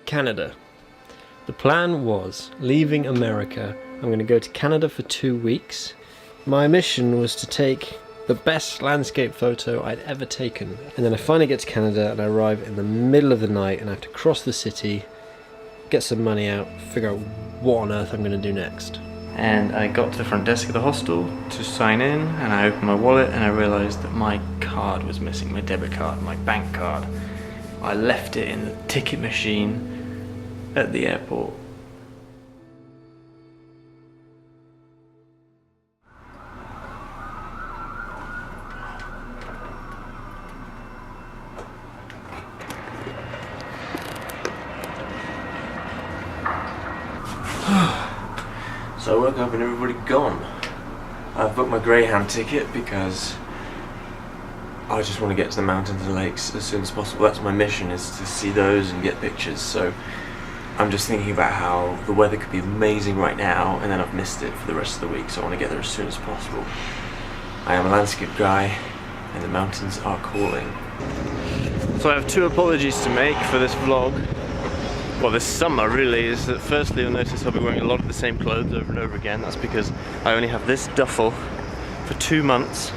Canada. The plan was, leaving America, I'm going to go to Canada for 2 weeks. My mission was to take the best landscape photo I'd ever taken. And then I finally get to Canada and I arrive in the middle of the night and I have to cross the city, get some money out, figure out what on earth I'm going to do next. And I got to the front desk of the hostel to sign in, and I opened my wallet and I realised that my card was missing, my debit card, my bank card. I left it in the ticket machine at the airport. So I woke up and everybody gone. I've booked my Greyhound ticket because I just want to get to the mountains and lakes as soon as possible. That's my mission, is to see those and get pictures. So I'm just thinking about how the weather could be amazing right now and then I've missed it for the rest of the week, so I want to get there as soon as possible. I am a landscape guy and the mountains are calling. So I have 2 apologies to make for this vlog. Well, this summer really, is that firstly you'll notice I'll be wearing a lot of the same clothes over and over again. That's because I only have this duffel for 2 months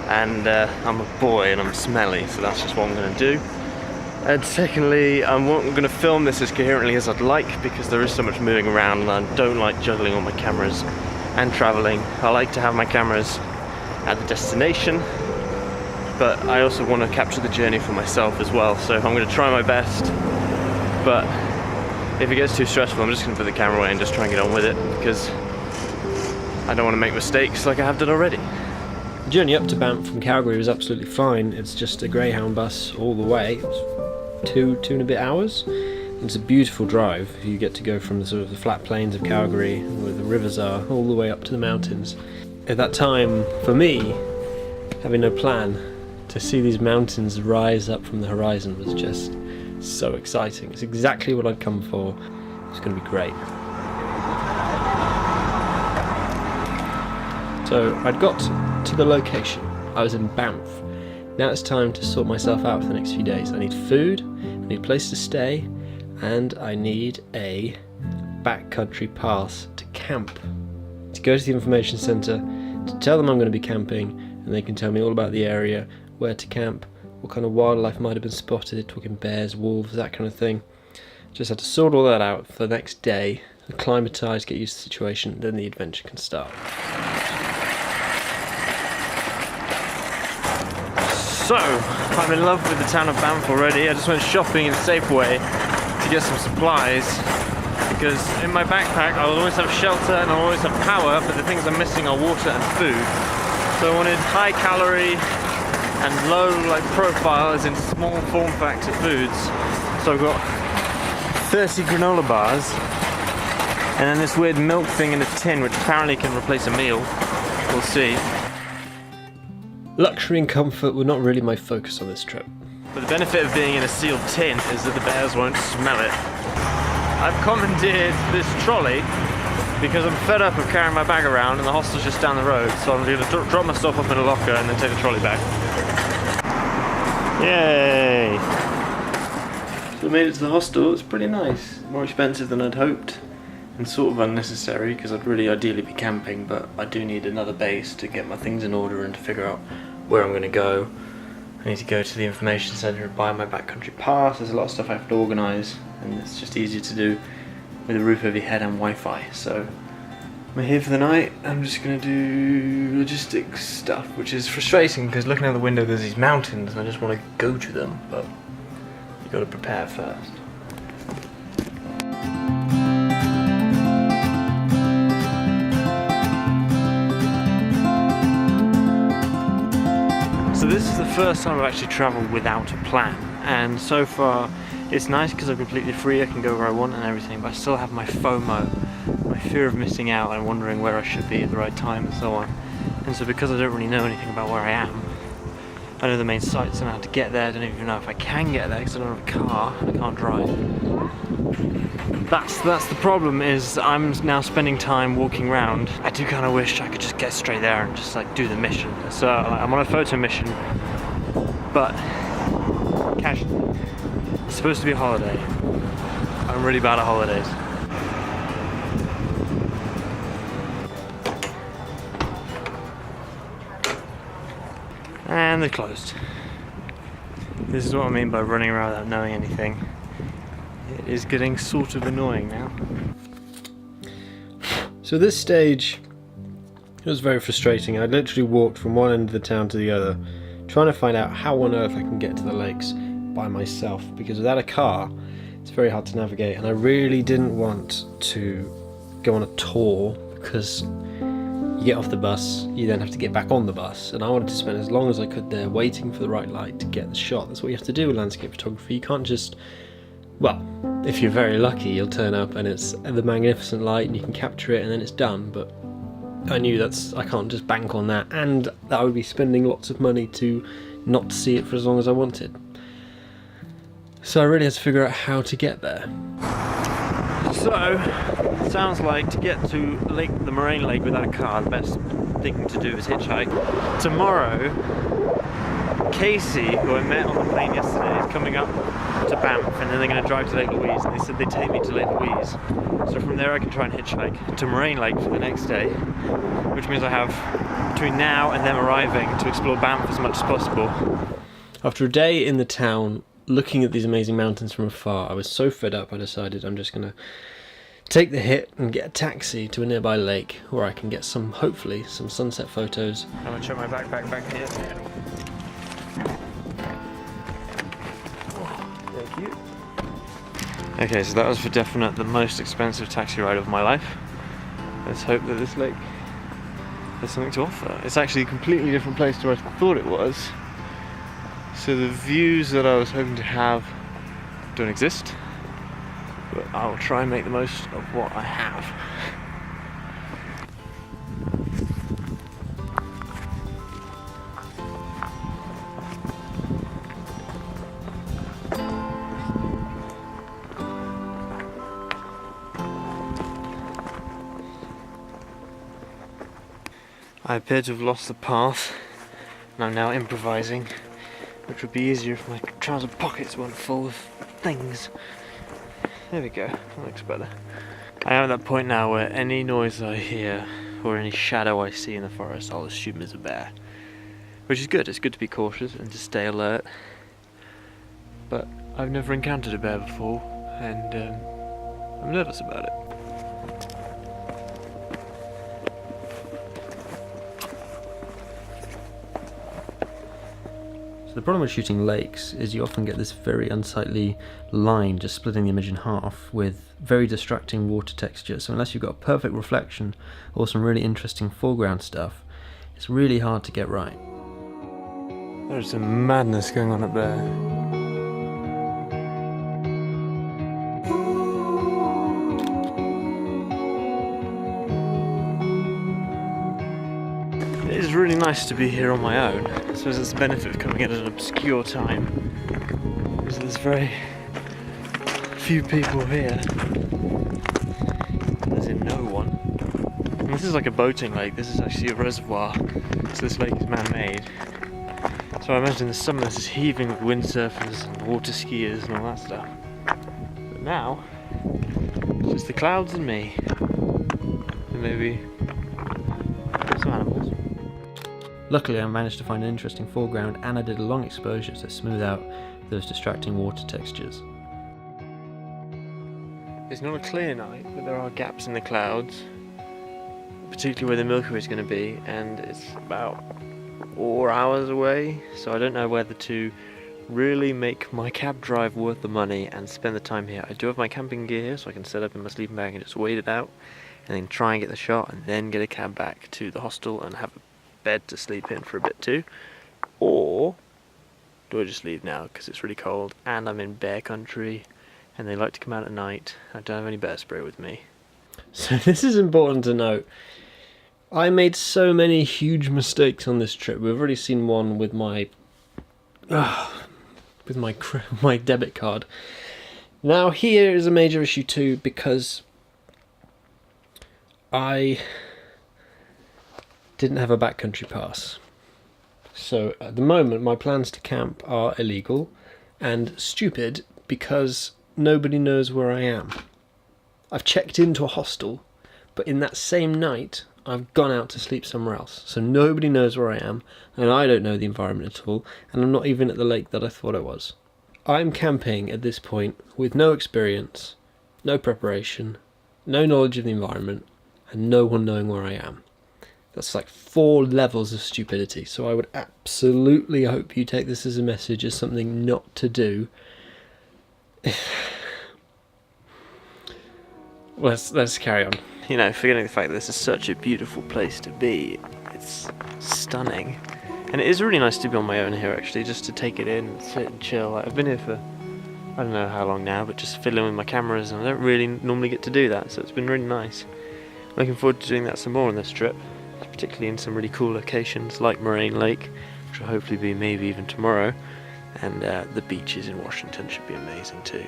and I'm a boy and I'm smelly, so that's just what I'm going to do. And secondly, I'm going to film this as coherently as I'd like because there is so much moving around and I don't like juggling all my cameras and travelling. I like to have my cameras at the destination, but I also want to capture the journey for myself as well, so I'm going to try my best. But if it gets too stressful, I'm just going to put the camera away and just try and get on with it because I don't want to make mistakes like I have done already. The journey up to Banff from Calgary was absolutely fine. It's just a Greyhound bus all the way. It's two and a bit hours. And it's a beautiful drive. You get to go from the sort of the flat plains of Calgary, where the rivers are, all the way up to the mountains. At that time, for me, having no plan, to see these mountains rise up from the horizon was just so exciting. It's exactly what I'd come for. It's going to be great. So I'd got to the location. I was in Banff. Now it's time to sort myself out for the next few days. I need food, I need a place to stay, and I need a backcountry pass to camp. To go to the information centre, to tell them I'm going to be camping, and they can tell me all about the area, where to camp, what kind of wildlife might have been spotted, talking bears, wolves, that kind of thing. Just had to sort all that out for the next day, acclimatise, get used to the situation, then the adventure can start. So, I'm in love with the town of Banff already. I just went shopping in Safeway to get some supplies because in my backpack I'll always have shelter and I'll always have power, but the things I'm missing are water and food. So I wanted high calorie and low profile, as in small form factor foods. So I've got 30 granola bars and then this weird milk thing in a tin which apparently can replace a meal. We'll see. Luxury and comfort were not really my focus on this trip. But the benefit of being in a sealed tin is that the bears won't smell it. I've commandeered this trolley because I'm fed up of carrying my bag around and the hostel's just down the road, so I'm going to drop my stuff off in a locker and then take the trolley back. Yay! So I made it to the hostel. It's pretty nice. More expensive than I'd hoped and sort of unnecessary because I'd really ideally be camping, but I do need another base to get my things in order and to figure out where I'm going to go. I need to go to the information centre and buy my backcountry pass. There's a lot of stuff I have to organise and it's just easier to do with a roof over your head and Wi-Fi. So I'm here for the night. I'm just going to do logistics stuff, which is frustrating because looking out the window there's these mountains and I just want to go to them, but you've got to prepare first. So this is the first time I've actually travelled without a plan, and so far it's nice because I'm completely free, I can go where I want and everything, but I still have my FOMO, my fear of missing out and wondering where I should be at the right time and so on. And so because I don't really know anything about where I am, I know the main sites and how to get there. I don't even know if I can get there because I don't have a car and I can't drive. That's the problem, is I'm now spending time walking around. I do kind of wish I could just get straight there and just do the mission. So I'm on a photo mission, but casual. It's supposed to be a holiday. I'm really bad at holidays. And they're closed. This is what I mean by running around without knowing anything. It is getting sort of annoying now. So this stage, it was very frustrating. I literally walked from one end of the town to the other, trying to find out how on earth I can get to the lakes by myself, because without a car, it's very hard to navigate, and I really didn't want to go on a tour, because you get off the bus, you then have to get back on the bus, and I wanted to spend as long as I could there waiting for the right light to get the shot. That's what you have to do with landscape photography. You can't just, well, if you're very lucky, you'll turn up and it's the magnificent light and you can capture it and then it's done, but I knew I can't just bank on that, and that I would be spending lots of money to not see it for as long as I wanted. So I really had to figure out how to get there. So, it sounds like to get to the Moraine Lake without a car, the best thing to do is hitchhike. Tomorrow, Casey, who I met on the plane yesterday, is coming up to Banff, and then they're going to drive to Lake Louise, and they said they'd take me to Lake Louise. So from there I can try and hitchhike to Moraine Lake for the next day, which means I have between now and them arriving to explore Banff as much as possible. After a day in the town, looking at these amazing mountains from afar, I was so fed up I decided I'm just going to take the hit and get a taxi to a nearby lake where I can get hopefully some sunset photos. I'm going to chuck my backpack back here. Thank you. Okay, so that was for definite the most expensive taxi ride of my life. Let's hope that this lake has something to offer. It's actually a completely different place to where I thought it was. So the views that I was hoping to have don't exist, but I will try and make the most of what I have. I appear to have lost the path, and I'm now improvising, which would be easier if my trouser pockets weren't full of things. There we go, that looks better. I am at that point now where any noise I hear, or any shadow I see in the forest, I'll assume is a bear. Which is good, it's good to be cautious and to stay alert. But I've never encountered a bear before, and I'm nervous about it. The problem with shooting lakes is you often get this very unsightly line just splitting the image in half with very distracting water texture. So unless you've got a perfect reflection or some really interesting foreground stuff, it's really hard to get right. There's some madness going on up there. It is really nice to be here on my own. I suppose it's the benefit of coming in at an obscure time, because there's very few people here. As in no one. And this is like a boating lake, this is actually a reservoir, so this lake is man-made. So I imagine in the summer this is heaving with windsurfers and water skiers and all that stuff. But now, it's just the clouds and me. And maybe some animals. Luckily I managed to find an interesting foreground, and I did a long exposure to smooth out those distracting water textures. It's not a clear night, but there are gaps in the clouds, particularly where the Milky Way is going to be, and it's about 4 hours away, so I don't know whether to really make my cab drive worth the money and spend the time here. I do have my camping gear here, so I can set up in my sleeping bag and just wait it out, and then try and get the shot, and then get a cab back to the hostel and have a bed to sleep in for a bit too. Or do I just leave now because it's really cold and I'm in bear country and they like to come out at night. I don't have any bear spray with me. So this is important to note. I made so many huge mistakes on this trip. We've already seen one with my my debit card. Now here is a major issue too, because I didn't have a backcountry pass. So at the moment my plans to camp are illegal and stupid, because nobody knows where I am. I've checked into a hostel, but in that same night, I've gone out to sleep somewhere else. So nobody knows where I am, and I don't know the environment at all, and I'm not even at the lake that I thought I was. I'm camping at this point with no experience, no preparation, no knowledge of the environment, and no one knowing where I am. That's like 4 levels of stupidity. So I would absolutely hope you take this as a message, as something not to do. Let's carry on. You know, forgetting the fact that this is such a beautiful place to be. It's stunning. And it is really nice to be on my own here, actually, just to take it in, sit and chill. Like, I've been here for, I don't know how long now, but just fiddling with my cameras, and I don't really normally get to do that, so it's been really nice. Looking forward to doing that some more on this trip, particularly in some really cool locations like Moraine Lake, which will hopefully be maybe even tomorrow, and the beaches in Washington should be amazing too.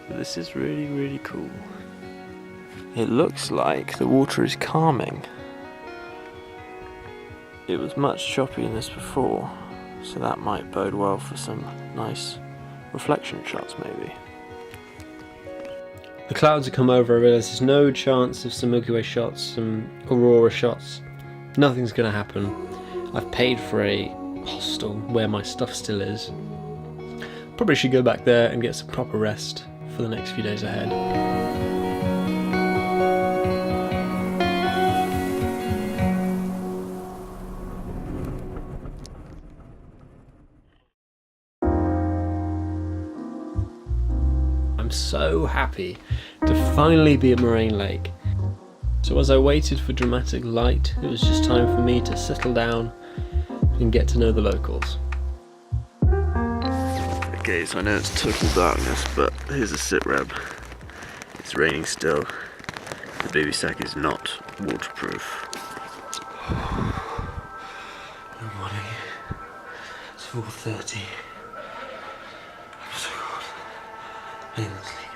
But this is really, really cool. It looks like the water is calming. It was much choppier than this before, so that might bode well for some nice reflection shots maybe. The clouds have come over. I realise there's no chance of some Milky Way shots, some aurora shots. Nothing's going to happen. I've paid for a hostel where my stuff still is. Probably should go back there and get some proper rest for the next few days ahead. I'm so happy to finally be at Moraine Lake. So as I waited for dramatic light, it was just time for me to settle down and get to know the locals. Okay, so I know it's total darkness, but here's a sit rep. It's raining still. The baby sack is not waterproof. Good morning. It's 4:30. I'm so cold. I didn't sleep.